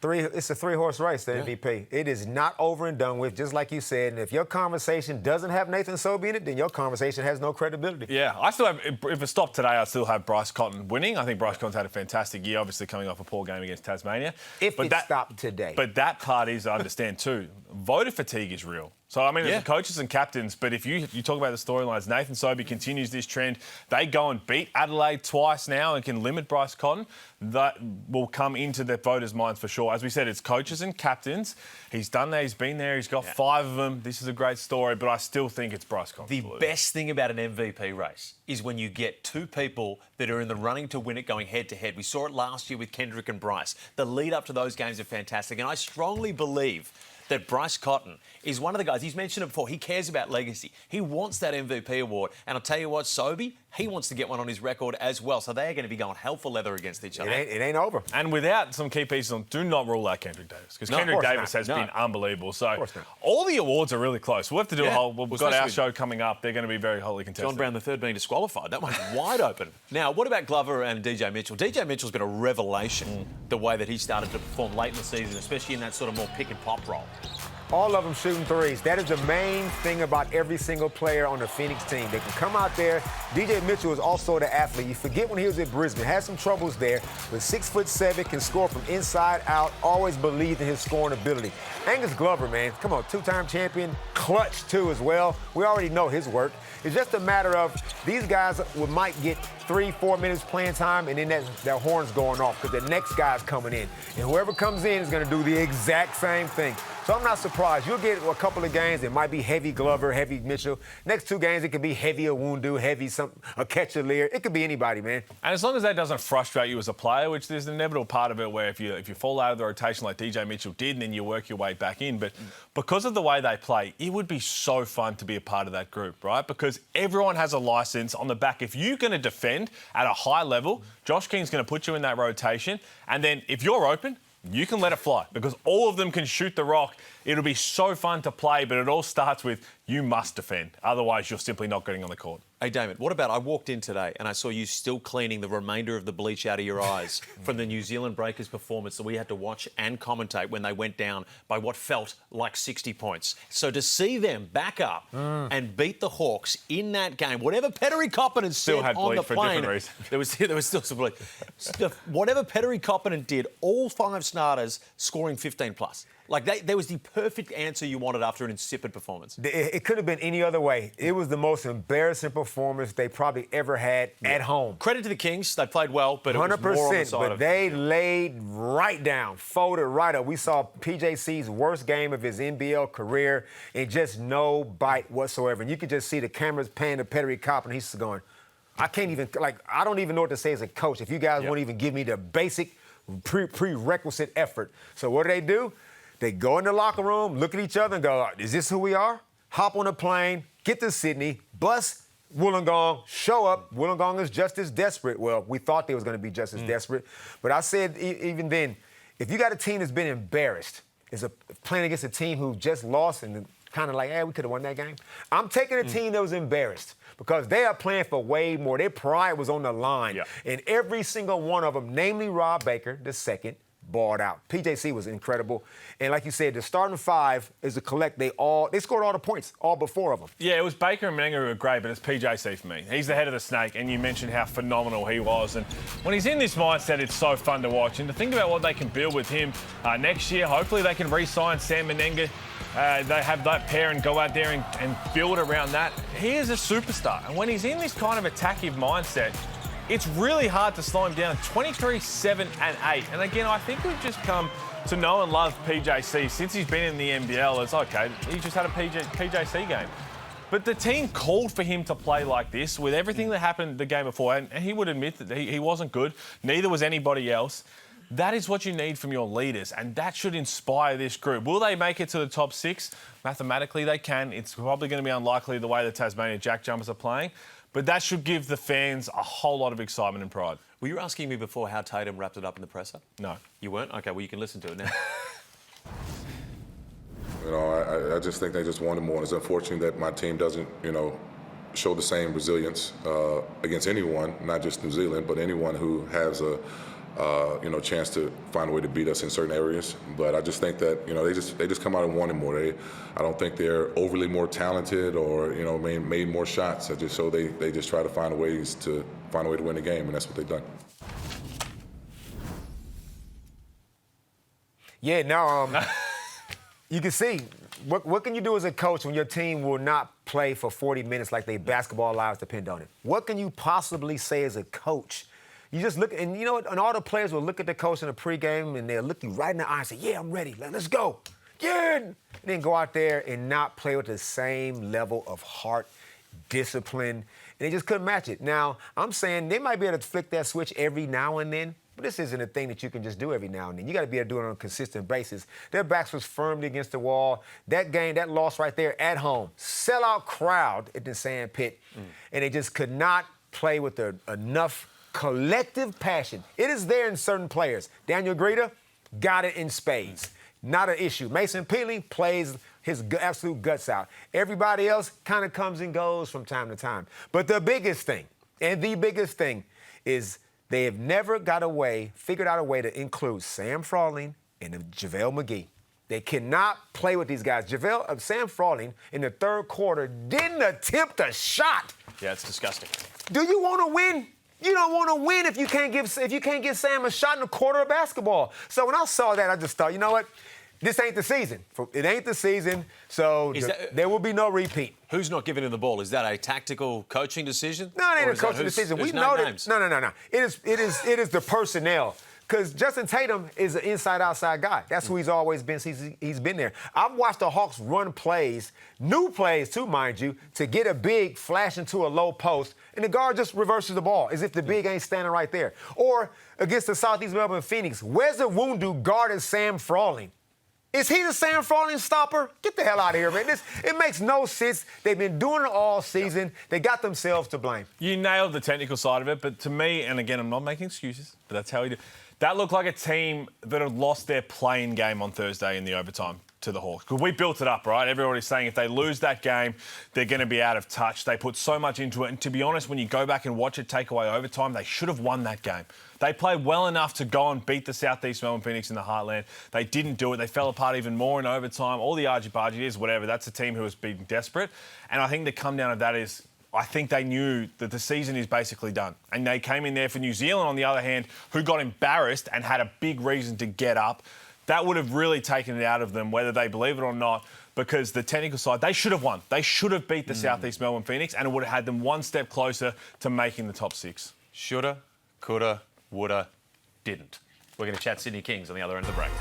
It's a three-horse race, the MVP. It is not over and done with, just like you said. And if your conversation doesn't have Nathan Sobey in it, then your conversation has no credibility. Yeah, I still have, if it stopped today, I still have Bryce Cotton winning. I think Bryce Cotton's had a fantastic year, obviously coming off a poor game against Tasmania. If it stopped today. But that part is, I understand too, voter fatigue is real. So, I mean, as coaches and captains, but if you talk about the storylines, Nathan Sobey continues this trend. They go and beat Adelaide twice now and can limit Bryce Cotton. That will come into the voters' minds for sure. As we said, it's coaches and captains. He's done that. He's been there. He's got 5 of them. This is a great story, but I still think it's Bryce Cotton. The best thing about an MVP race is when you get 2 people that are in the running to win it going head-to-head. We saw it last year with Kendrick and Bryce. The lead-up to those games are fantastic, and I strongly believe that Bryce Cotton is one of the guys, he's mentioned it before, he cares about legacy. He wants that MVP award. And I'll tell you what, Sobey, he wants to get one on his record as well. So they're going to be going hell for leather against each other. It ain't over. And without some key pieces on, do not rule out Kendrick Davis. Because Kendrick Davis has been unbelievable. So all the awards are really close. We'll have to do a whole, we've got our show coming up. They're going to be very hotly contested. John Brown III being disqualified. That one's wide open. Now, what about Glover and DJ Mitchell? DJ Mitchell's been a revelation, the way that he started to perform late in the season, especially in that sort of more pick and pop role. All of them shooting threes. That is the main thing about every single player on the Phoenix team. They can come out there. DJ Mitchell is also the athlete. You forget when he was at Brisbane, had some troubles there, but 6'7", can score from inside out, always believed in his scoring ability. Angus Glover, man, come on, 2-time champion, clutch too as well. We already know his work. It's just a matter of these guys might get 3-4 minutes playing time, and then their horns going off because the next guy's coming in. And whoever comes in is going to do the exact same thing. So I'm not surprised. You'll get a couple of games, it might be heavy Glover, heavy Mitchell. Next 2 games, it could be heavy Awundu, heavy a Ketchalier. It could be anybody, man. And as long as that doesn't frustrate you as a player, which there's an inevitable part of it where if you fall out of the rotation like DJ Mitchell did and then you work your way back in, but because of the way they play, it would be so fun to be a part of that group, right? Because everyone has a license on the back. If you're going to defend at a high level, Josh King's going to put you in that rotation, and then if you're open, you can let it fly because all of them can shoot the rock. It'll be so fun to play, but it all starts with you must defend. Otherwise, you're simply not getting on the court. Hey, Damon, what about I walked in today and I saw you still cleaning the remainder of the bleach out of your eyes from the New Zealand Breakers performance that we had to watch and commentate when they went down by what felt like 60 points. So to see them back up and beat the Hawks in that game, whatever Petteri Koppinen said on the plane, there was still some bleach. Whatever Petteri Koppinen did, all 5 starters scoring 15 plus. Like, there was the perfect answer you wanted after an insipid performance. It could have been any other way. It was the most embarrassing performance they probably ever had at home. Credit to the Kings. They played well, but it was 100%, more on the side but of... they laid right down, folded right up. We saw PJC's worst game of his NBL career and just no bite whatsoever. And you could just see the cameras panning to Petteri Koppinen, and he's going, I don't even know what to say as a coach if you guys won't even give me the basic prerequisite effort. So what do? They go in the locker room, look at each other and go, is this who we are? Hop on a plane, get to Sydney, bus Wollongong, show up. Wollongong is just as desperate. Well, we thought they was going to be just as desperate. But I said even then, if you got a team that's been embarrassed, playing against a team who just lost and kind of like, we could have won that game. I'm taking a team that was embarrassed because they are playing for way more. Their pride was on the line. Yeah. And every single one of them, namely Rob Baker, the second, balled out. PJC was incredible. And like you said, the starting five is a collect. They scored all the points, all but 4 of them. Yeah, it was Baker and Menenga who were great, but it's PJC for me. He's the head of the snake, and you mentioned how phenomenal he was. And when he's in this mindset, it's so fun to watch. And to think about what they can build with him next year, hopefully they can re-sign Sam Menenga. They have that pair and go out there and build around that. He is a superstar. And when he's in this kind of attackive mindset, it's really hard to slow him down. 23, 7, and 8. And again, I think we've just come to know and love PJC since he's been in the NBL. It's okay, he just had a PJC game. But the team called for him to play like this with everything that happened the game before. And he would admit that he wasn't good. Neither was anybody else. That is what you need from your leaders, and that should inspire this group. Will they make it to the top 6? Mathematically, they can. It's probably going to be unlikely the way the Tasmania JackJumpers are playing, but that should give the fans a whole lot of excitement and pride. Were you asking me before how Tatum wrapped it up in the presser? No. You weren't? OK, well, you can listen to it now. I just think they just wanted more. It's unfortunate that my team doesn't, show the same resilience against anyone, not just New Zealand, but anyone who has a chance to find a way to beat us in certain areas. But I just think that, they just come out and wanted more. I don't think they're overly more talented or, made more shots. They just try to find ways to win the game, and that's what they've done. Yeah, now you can see what can you do as a coach when your team will not play for 40 minutes like their basketball lives depend on it? What can you possibly say as a coach? You just look, and you know what? And all the players will look at the coach in the pregame, and they'll look you right in the eye and say, "Yeah, I'm ready. Let's go." Yeah, and then go out there and not play with the same level of heart, discipline, and they just couldn't match it. Now, I'm saying they might be able to flick that switch every now and then, but this isn't a thing that you can just do every now and then. You got to be able to do it on a consistent basis. Their backs was firmly against the wall. That game, that loss right there at home, sellout crowd at the sand pit, and they just could not play with enough collective passion. It is there in certain players. Daniel Greta got it in spades. Not an issue. Mason Peely plays his absolute guts out. Everybody else kind of comes and goes from time to time. But the biggest thing is they have never figured out a way to include Sam Frawling and JaVale McGee. They cannot play with these guys. Sam Frawling in the third quarter didn't attempt a shot. Yeah, it's disgusting. Do you want to win? You don't want to win if you can't give Sam a shot in a quarter of basketball. So when I saw that, I just thought, you know what? This ain't the season. It ain't the season, so there will be no repeat. Who's not giving him the ball? Is that a tactical coaching decision? No, it ain't a coaching decision. We know that. No. It is the personnel. Because Justin Tatum is an inside-outside guy. That's who he's always been since he's been there. I've watched the Hawks run plays, new plays too, mind you, to get a big flash into a low post, and the guard just reverses the ball as if the big ain't standing right there. Or against the Southeast Melbourne Phoenix, where's the Wundu guarding Sam Frawling? Is he the Sam Frawling stopper? Get the hell out of here, man. It makes no sense. They've been doing it all season. They got themselves to blame. You nailed the technical side of it, but to me, and again, I'm not making excuses, but that's how we do. That looked like a team that had lost their playing game on Thursday in the overtime to the Hawks. Because we built it up, right? Everybody's saying if they lose that game, they're going to be out of touch. They put so much into it. And to be honest, when you go back and watch it take away overtime, they should have won that game. They played well enough to go and beat the Southeast Melbourne Phoenix in the Heartland. They didn't do it. They fell apart even more in overtime. All the argy-bargy is, whatever. That's a team who was being desperate. And I think the come down of that is I think they knew that the season is basically done. And they came in there for New Zealand, on the other hand, who got embarrassed and had a big reason to get up. That would have really taken it out of them, whether they believe it or not, because the technical side, they should have won. They should have beat the Southeast Melbourne Phoenix, and it would have had them one step closer to making the top 6. Shoulda, coulda, woulda, didn't. We're going to chat Sydney Kings on the other end of the break.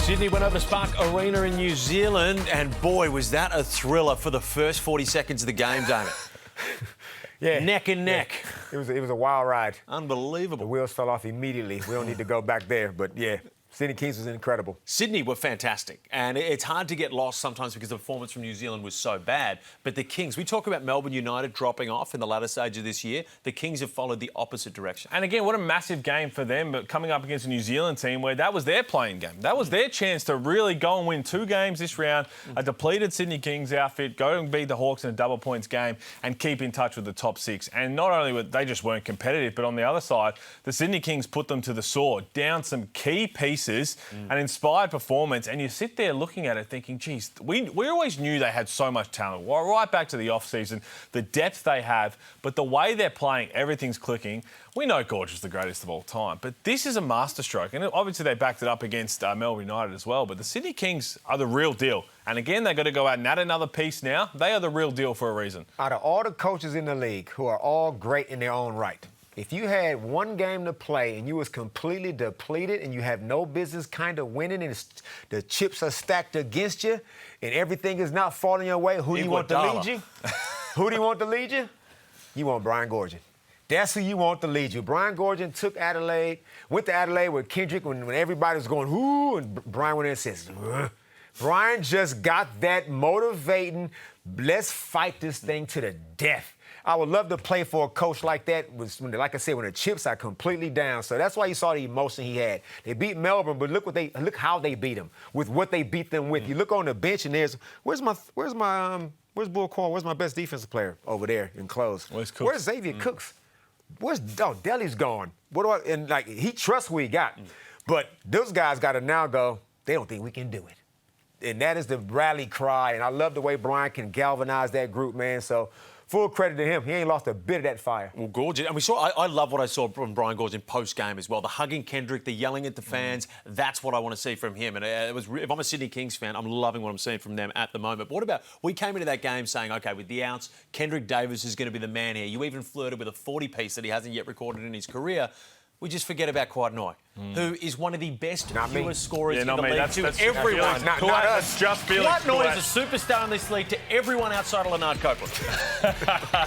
Sydney went over Spark Arena in New Zealand, and boy, was that a thriller for the first 40 seconds of the game, Damon. Yeah. Neck and neck. It was a wild ride. Unbelievable. The wheels fell off immediately. We don't need to go back there, but yeah, Sydney Kings was incredible. Sydney were fantastic, and it's hard to get lost sometimes because the performance from New Zealand was so bad. But the Kings, we talk about Melbourne United dropping off in the latter stage of this year. The Kings have followed the opposite direction. And again, what a massive game for them, but coming up against a New Zealand team where that was their playing game. That was their chance to really go and win 2 games this round. A depleted Sydney Kings outfit, go and beat the Hawks in a double points game and keep in touch with the top 6. And not only were they just weren't competitive, but on the other side, the Sydney Kings put them to the sword, down some key pieces, an inspired performance, and you sit there looking at it thinking, geez, we always knew they had so much talent. Right back to the off-season, the depth they have, but the way they're playing, everything's clicking. We know Gorge is the greatest of all time, but this is a masterstroke. And obviously they backed it up against Melbourne United as well, but the Sydney Kings are the real deal. And again, they've got to go out and add another piece now. They are the real deal for a reason. Out of all the coaches in the league who are all great in their own right, if you had one game to play and you was completely depleted and you have no business kind of winning and the chips are stacked against you and everything is not falling your way, who do you want to lead you? Who do you want to lead you? You want Brian Goorjian. That's who you want to lead you. Brian Goorjian took Adelaide, went to Adelaide with Kendrick when everybody was going, whoo, and Brian went in and says, ugh. Brian just got that motivating, let's fight this thing to the death. I would love to play for a coach like that, like I said, when the chips are completely down. So that's why you saw the emotion he had. They beat Melbourne, but look how they beat them, with what they beat them with. You look on the bench and where's Bull Corn? Where's my best defensive player over there in close? Where's Xavier Cooks? Deli's gone. He trusts who he got. But those guys got to now go, they don't think we can do it. And that is the rally cry. And I love the way Brian can galvanize that group, man. So full credit to him. He ain't lost a bit of that fire. Well, Goorjian. And I love what I saw from Brian Goorjian post-game as well. The hugging Kendrick, the yelling at the fans. That's what I want to see from him. And if I'm a Sydney Kings fan, I'm loving what I'm seeing from them at the moment. But what about, we came into that game saying, OK, with the ounce, Kendrick Davis is going to be the man here. You even flirted with a 40-piece that he hasn't yet recorded in his career. We just forget about Kawhi, who is one of the best fewest scorers in the league. That's everyone. Not us. Just Felix. Kawhi is a superstar in this league to everyone outside of Leonard Copeland.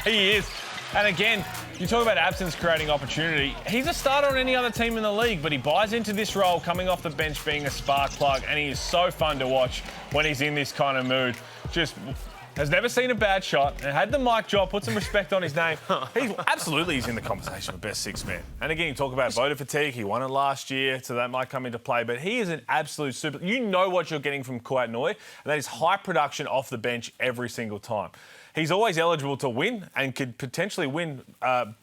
He is. And again, you talk about absence creating opportunity. He's a starter on any other team in the league, but he buys into this role, coming off the bench, being a spark plug, and he is so fun to watch when he's in this kind of mood. Just has never seen a bad shot and had the mic job, put some respect on his name. He's in the conversation for best 6 man. And again, you talk about voter fatigue. He won it last year, so that might come into play. But he is an absolute super. You know what you're getting from Kawhi, and that is high production off the bench every single time. He's always eligible to win and could potentially win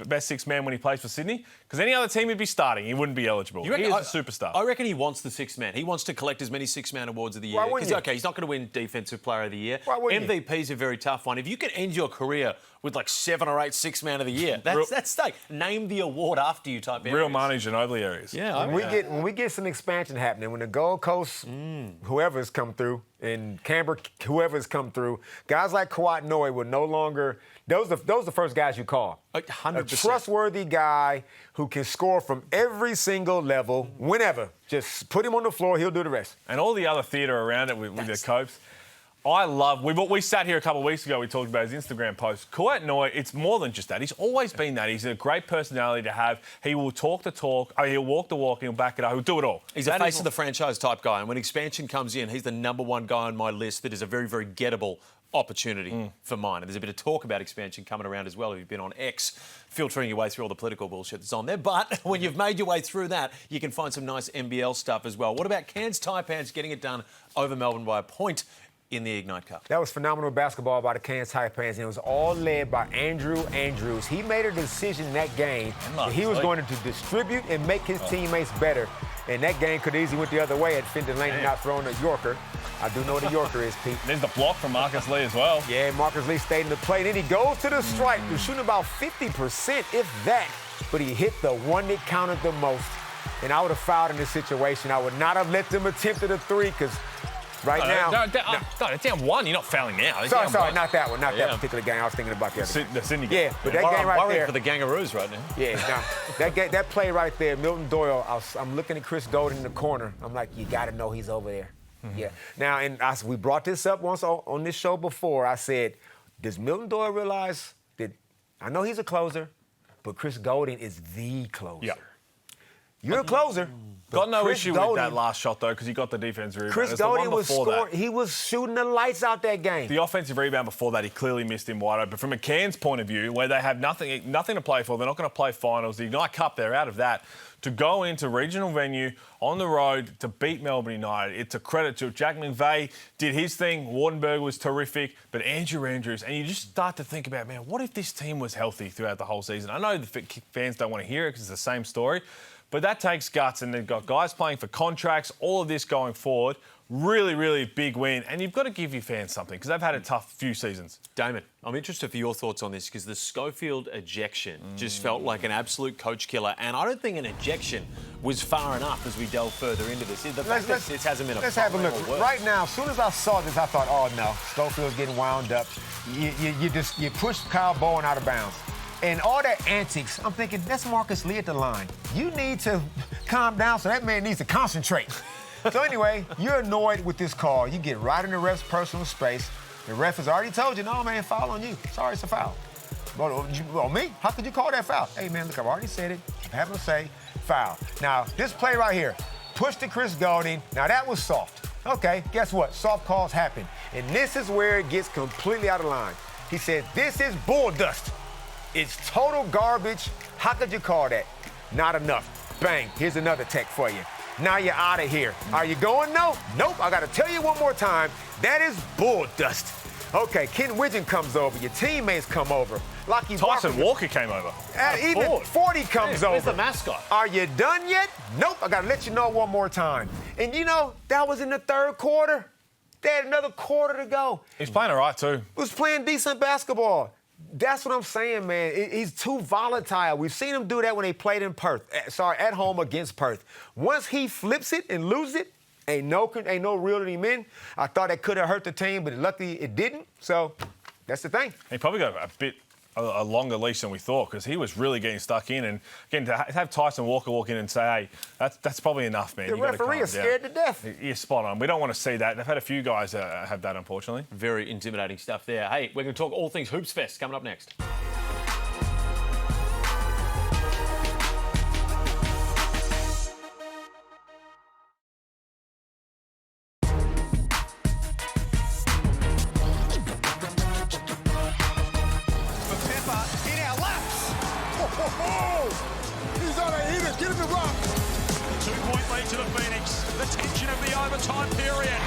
best 6 man when he plays for Sydney, because any other team he'd be starting. He wouldn't be eligible. He is a superstar. I reckon he wants the 6 man. He wants to collect as many 6 man awards of the year. Why wouldn't you? Okay, he's not going to win Defensive Player of the Year. Why wouldn't you? MVP's a very tough one. If you can end your career with like 7 or 8 6 man of the year, that's stake. Name the award after you type areas. Real Money Ginobili areas. Yeah. When we get some expansion happening, when the Gold Coast, whoever's come through, and Canberra, whoever's come through, guys like Kawhi Noy will no longer. Those are the first guys you call. 100%. A trustworthy guy who can score from every single level, whenever. Just put him on the floor, he'll do the rest. And all the other theatre around it with the Copes. I love. We sat here a couple of weeks ago. We talked about his Instagram post. Kawhi Noy, it's more than just that. He's always been that. He's a great personality to have. He will talk the talk. He'll walk the walk. He'll back it up. He'll do it all. He's a face of the franchise type guy. And when expansion comes in, he's the #1 guy on my list. That is a very, very gettable opportunity for mine. And there's a bit of talk about expansion coming around as well. If you've been on X, filtering your way through all the political bullshit that's on there. But when you've made your way through that, you can find some nice NBL stuff as well. What about Cairns Taipans getting it done over Melbourne by a point in the Ignite Cup? That was phenomenal basketball by the Cairns Taipans, and it was all led by Andrew Andrews. He made a decision in that game that he was going to distribute and make his teammates better. And that game could easily went the other way had Finn Delaney not thrown a Yorker. I do know what a Yorker is, Pete. There's the block from Marcus Lee as well. Yeah, Marcus Lee stayed in the play. Then he goes to the stripe. He's shooting about 50%, if that. But he hit the one that counted the most. And I would have fouled in this situation. I would not have let them attempt a 3 because now... It's down 1. You're not fouling now. Sorry, not that one. Not that particular game. I was thinking about the other game. The Sydney game. Yeah, but that game right there... for the Gangaroos right now. Yeah, that play right there, Milton Doyle, I'm looking at Chris Golden in the corner. I'm like, you got to know he's over there. Yeah. Now, we brought this up once on this show before. I said, does Milton Doyle realize that I know he's a closer, but Chris Golden is the closer? Yeah. You're a closer. Got no Chris issue Godin- with that last shot, though, because he got the defensive rebound. Chris It's the one Godin was before that. scoring. He was shooting the lights out that game. The offensive rebound before that, he clearly missed him wide open. But from a Cairns point of view, where they have nothing to play for, they're not going to play finals. The Ignite Cup, they're out of that. To go into regional venue on the road to beat Melbourne United, it's a credit to it. Jack McVeigh did his thing. Wardenberg was terrific. But Andrew Andrews, and you just start to think about, man, what if this team was healthy throughout the whole season? I know the fans don't want to hear it because it's the same story. But that takes guts, and they've got guys playing for contracts, all of this going forward. Really, really big win. And you've got to give your fans something because they've had a tough few seasons. Damon, I'm interested for your thoughts on this because the Schofield ejection just felt like an absolute coach killer. And I don't think an ejection was far enough as we delve further into this. The fact that this hasn't been a Let's have a look. Right now, as soon as I saw this, I thought, oh, no, Schofield's getting wound up. You push Kyle Bowen out of bounds. And all that antics, I'm thinking, that's Marcus Lee at the line. You need to calm down, so that man needs to concentrate. So anyway, you're annoyed with this call. You get right in the ref's personal space. The ref has already told you, no, man, foul on you. Sorry, it's a foul. Well, me? How could you call that foul? Hey, man, look, I've already said it. I'm having to say foul. Now, this play right here, push to Chris Godin. Now, that was soft. Okay, guess what? Soft calls happen. And this is where it gets completely out of line. He said, this is bull dust. It's total garbage. How could you call that? Not enough. Bang, here's another tech for you. Now you're out of here. Are you going? No? Nope. I got to tell you one more time. That is bull dust. Okay, Ken Widgeon comes over. Your teammates come over. Tyson Walker came over. Even 40 comes over. Where's the mascot? Are you done yet? Nope. I got to let you know one more time. And you know, that was in the third quarter. They had another quarter to go. He's playing all right, too. He was playing decent basketball. That's what I'm saying, man. He's too volatile. We've seen him do that when they played in Perth. At home against Perth. Once he flips it and loses it, ain't no reeling him in. I thought that could have hurt the team, but luckily it didn't. So that's the thing. He probably got a longer leash than we thought because he was really getting stuck in. And again, to have Tyson Walker walk in and say, hey, that's probably enough, man. The referee is scared to death. You're spot on. We don't want to see that. They've had a few guys have that, unfortunately. Very intimidating stuff there. Hey, we're going to talk all things HoopsFest coming up next. He's on a heater. Get him the rock. 2-point lead to the Phoenix. The tension of the overtime period.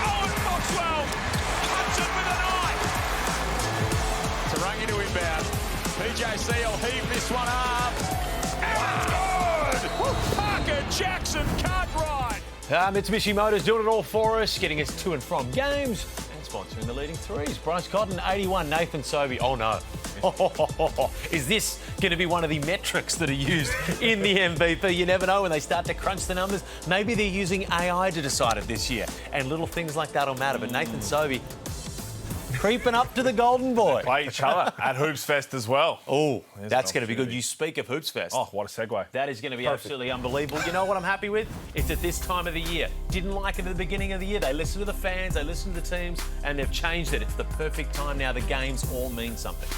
Owen Foxwell cuts it with a knife. Tarangi to inbound. PJC will heave this one up. And it's good. Parker Jackson Cartwright. Mitsubishi Motors doing it all for us, getting us to and from games and sponsoring the leading threes. Bryce Cotton, 81. Nathan Sobey, oh no. Is this going to be one of the metrics that are used in the MVP? You never know when they start to crunch the numbers. Maybe they're using AI to decide it this year, and little things like that will matter. But Nathan Sobey creeping up to the golden boy. Play each other at HoopsFest as well. Oh, that's going to be good. You speak of HoopsFest. Oh, what a segue. That is going to be absolutely unbelievable. You know what I'm happy with? It's at this time of the year. Didn't like it at the beginning of the year. They listened to the fans, they listened to the teams, and they've changed it. It's the perfect time now. The games all mean something.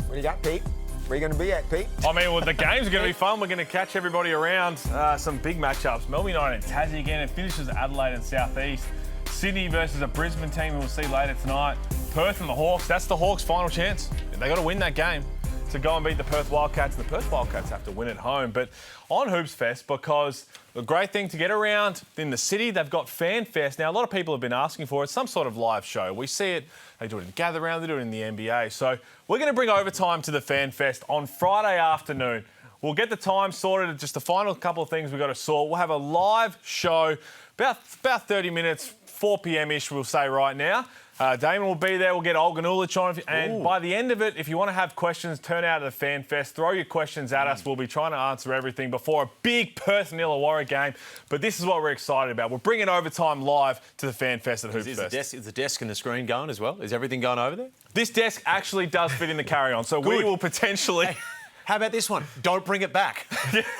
What do you got, Pete? Where are you going to be at, Pete? I mean, well, the games are going to be fun. We're going to catch everybody around. Some big matchups. Melbourne United and Tassie again. It finishes Adelaide and South East. Sydney versus a Brisbane team we'll see later tonight. Perth and the Hawks. That's the Hawks' final chance. They got to win that game to go and beat the Perth Wildcats. The Perth Wildcats have to win at home. But on HoopsFest, because the great thing to get around in the city, they've got FanFest. Now, a lot of people have been asking for it. Some sort of live show. We see it. They do it in Gather Round. They do it in the NBA. So we're going to bring overtime to the FanFest on Friday afternoon. We'll get the time sorted. Just the final couple of things we've got to sort. We'll have a live show, about 30 minutes, 4 p.m.-ish, we'll say right now. Damon will be there. We'll get Olga Nulic on. And by the end of it, if you want to have questions, turn out at the FanFest. Throw your questions at us. We'll be trying to answer everything before a big Perth and Illawarra game. But this is what we're excited about. We're bringing overtime live to the FanFest at HoopsFest. Is the desk and the screen going as well? Is everything going over there? This desk actually does fit in the carry-on. So we will potentially... Hey, how about this one? Don't bring it back.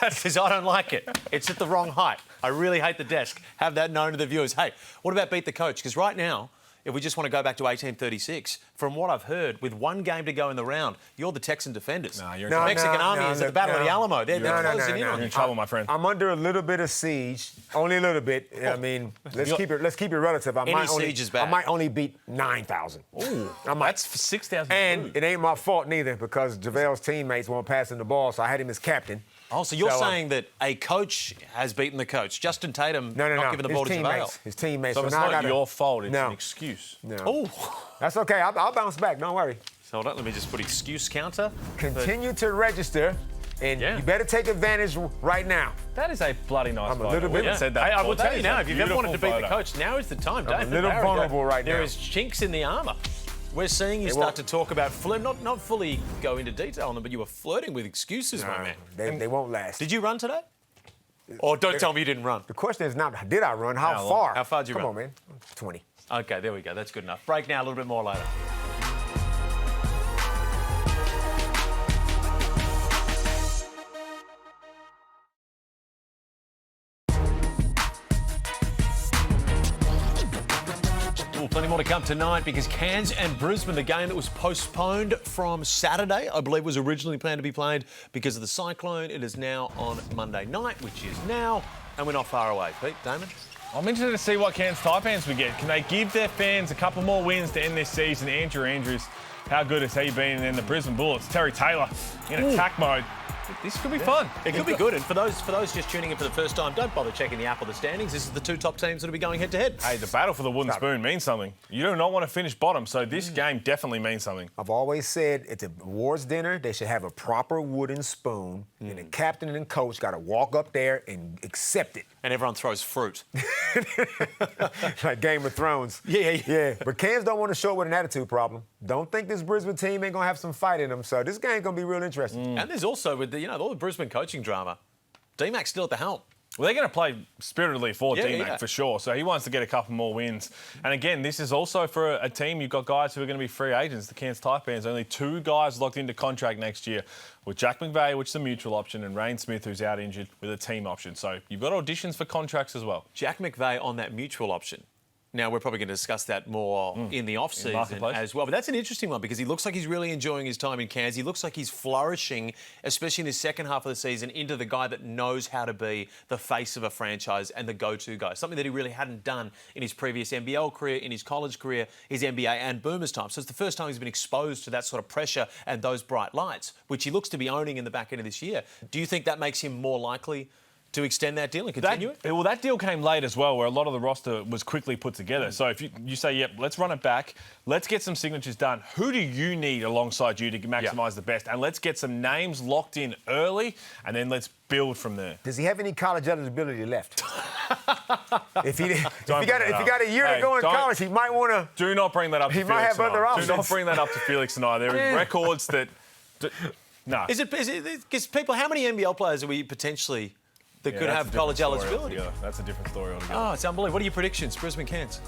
Because I don't like it. It's at the wrong height. I really hate the desk. Have that known to the viewers. Hey, what about Beat the Coach? Because right now, if we just want to go back to 1836, from what I've heard, with one game to go in the round, you're the Texan defenders. No, you're the Mexican Army is at the Battle of the Alamo. They're closing in on You're in you. trouble, my friend. I'm under a little bit of siege, only a little bit. I mean, let's keep it relative. Siege is bad. I might only beat 9,000. Ooh, that's for 6,000. And it ain't my fault neither because JaVale's teammates won't pass him the ball, so I had him as captain. Oh, so you're saying that a coach has beaten the coach. Justin Tatum not giving the ball to JaVale. His teammates. So it's now not your fault, it's an excuse. No. Oh. That's okay. I'll bounce back. Don't worry. So hold on, let me just put excuse counter. Continue to register, and you better take advantage right now. That is a bloody nice I'm a little bit. said that I will before. tell you now, if you've ever wanted to beat the photo. coach, now is the time. I'm a little vulnerable right now. There is chinks in the armour. We're seeing you start to talk about not fully go into detail on them, but you were flirting with excuses, my man. They won't last. Did you run today? Or don't tell me you didn't run. The question is not, did I run? How far? How far did you run? run? Come on, man. 20. Okay, there we go. That's good enough. Break now, a little bit more later. Plenty more to come tonight because Cairns and Brisbane, the game that was postponed from Saturday, I believe was originally planned to be played because of the cyclone. It is now on Monday night, which is now, and we're not far away. Pete, Damon? I'm interested to see what Cairns Taipans we get. Can they give their fans a couple more wins to end this season? Andrew Andrews, how good has he been? And then the Brisbane Bullets, Terry Taylor in attack mode. This could be fun. It could be good. And for those just tuning in for the first time, don't bother checking the app or the standings. This is the two top teams that will be going head-to-head. Hey, the battle for the wooden spoon means something. You do not want to finish bottom, so this game definitely means something. I've always said it's a awards dinner. They should have a proper wooden spoon, and the captain and the coach got to walk up there and accept it. And everyone throws fruit. Like Game of Thrones. Yeah. But Cairns don't want to show up with an attitude problem. Don't think this Brisbane team ain't going to have some fight in them, so this game's going to be real interesting. And there's also, with all the Brisbane coaching drama, D-Mac's still at the helm. Well, they're going to play spiritedly for D-Mac for sure, so he wants to get a couple more wins. And again, this is also for a team, you've got guys who are going to be free agents, the Cairns Taipans, only 2 guys locked into contract next year, with Jack McVeigh, which is a mutual option, and Rain Smith, who's out injured, with a team option. So you've got auditions for contracts as well. Jack McVeigh on that mutual option. Now, we're probably going to discuss that more in the off-season as well. But that's an interesting one because he looks like he's really enjoying his time in Cairns. He looks like he's flourishing, especially in the second half of the season, into the guy that knows how to be the face of a franchise and the go-to guy, something that he really hadn't done in his previous NBL career, in his college career, his NBA and Boomers time. So it's the first time he's been exposed to that sort of pressure and those bright lights, which he looks to be owning in the back end of this year. Do you think that makes him more likely to extend that deal and continue it? Well, that deal came late as well, where a lot of the roster was quickly put together. So if you say, yep, let's run it back, let's get some signatures done. Who do you need alongside you to maximise the best? And let's get some names locked in early, and then let's build from there. Does he have any college eligibility left? if you got a year to go in college, he might want to. Do not bring that up to Felix. He might have other options. Do not bring that up to Felix and I. There are records that. No. Is it because people? How many NBL players are we potentially that could have college eligibility? That's a different story altogether. Oh, it's unbelievable. What are your predictions, Brisbane, Cairns?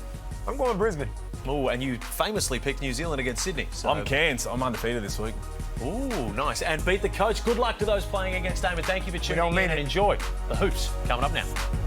I'm going Brisbane. Oh, and you famously picked New Zealand against Sydney. So. I'm Cairns. I'm undefeated this week. Ooh, nice. And beat the coach. Good luck to those playing against Damon. Thank you for tuning in and enjoy the hoops coming up now.